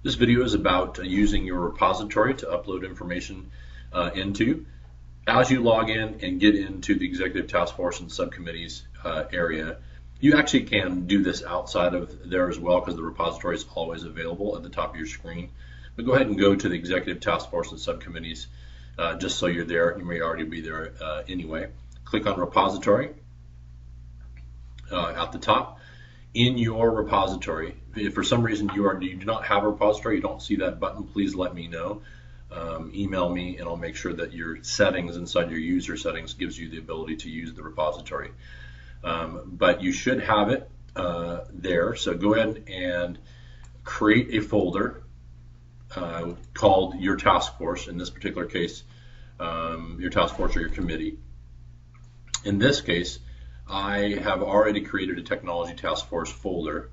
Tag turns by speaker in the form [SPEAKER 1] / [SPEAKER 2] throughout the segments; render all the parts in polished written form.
[SPEAKER 1] This video is about using your repository to upload information into. As you log in and get into the Executive Task Force and Subcommittees area, you actually can do this outside of there as well because the repository is always available at the top of your screen. But go ahead and go to the Executive Task Force and Subcommittees just so you're there. You may already be there anyway. Click on Repository at the top. In your repository, if for some reason you do not have a repository, you don't see that button, please let me know. Email me and I'll make sure that your settings inside your user settings gives you the ability to use the repository. But you should have it there, so go ahead and create a folder called your task force. In this particular case, your task force or your committee. In this case, I have already created a technology task force folder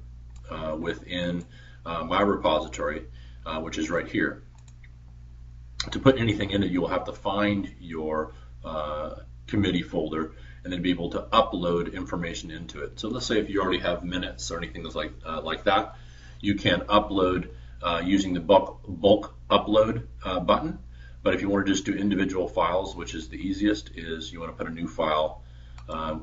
[SPEAKER 1] within my repository, which is right here. To put anything in it, you will have to find your committee folder and then be able to upload information into it. So let's say if you already have minutes or anything that's like that, you can upload using the bulk upload button. But if you want to just do individual files, which is the easiest, is you want to put a new file.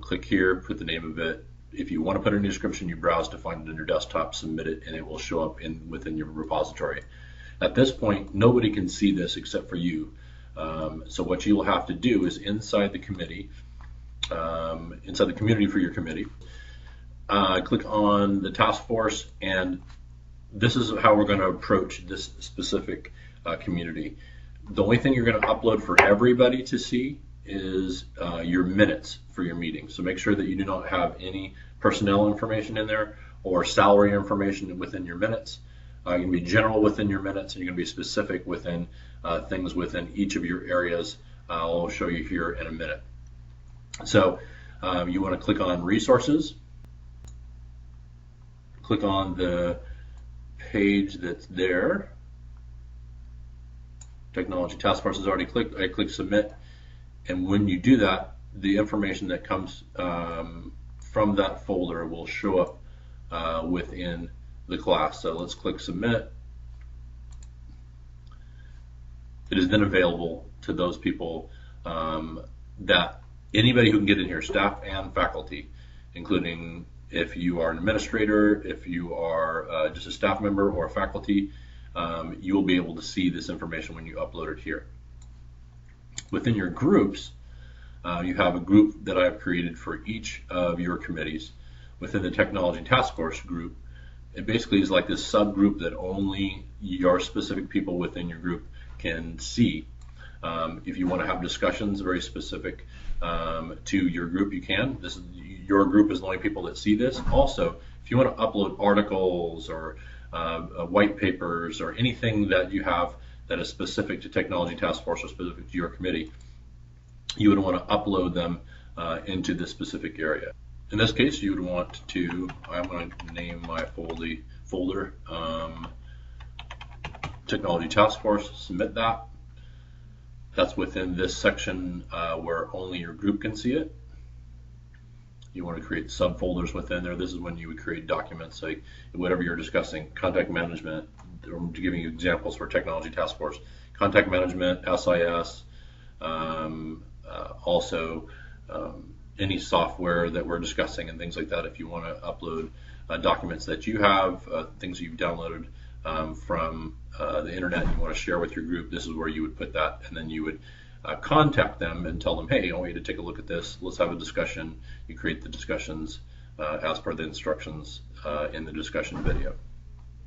[SPEAKER 1] Click here, put the name of it. If you want to put in a description, you browse to find it on your desktop, submit it, and it will show up within your repository. At this point, nobody can see this except for you. So what you will have to do is inside the committee, inside the community for your committee, click on the task force, and this is how we're going to approach this specific community. The only thing you're going to upload for everybody to see is your minutes for your meeting. So make sure that you do not have any personnel information in there or salary information within your minutes. You can be general within your minutes, and you're going to be specific within things within each of your areas. I'll show you here in a minute. So you want to click on resources, click on the page that's there. Technology Task Force is already clicked. I click submit. And when you do that, the information that comes from that folder will show up within the class. So let's click submit. It is then available to those people that anybody who can get in here, staff and faculty, including if you are an administrator, if you are just a staff member or a faculty, you will be able to see this information when you upload it here. Within your groups, you have a group that I've created for each of your committees. Within the Technology Task Force group, it basically is like this subgroup that only your specific people within your group can see. If you want to have discussions very specific to your group, you can. Your group is the only people that see this. Also, if you want to upload articles or white papers or anything that you have that is specific to Technology Task Force or specific to your committee, you would want to upload them into this specific area. In this case, you would want to, I'm going to name my folder Technology Task Force, submit that. That's within this section where only your group can see it. You want to create subfolders within there. This is when you would create documents, like whatever you're discussing, contact management. I'm giving you examples for Technology Task Force, contact management, SIS, also any software that we're discussing and things like that. If you want to upload documents that you have, things you've downloaded from the internet and you want to share with your group, this is where you would put that, and then you would contact them and tell them, hey, I want you to take a look at this, let's have a discussion. You create the discussions as per the instructions in the discussion video.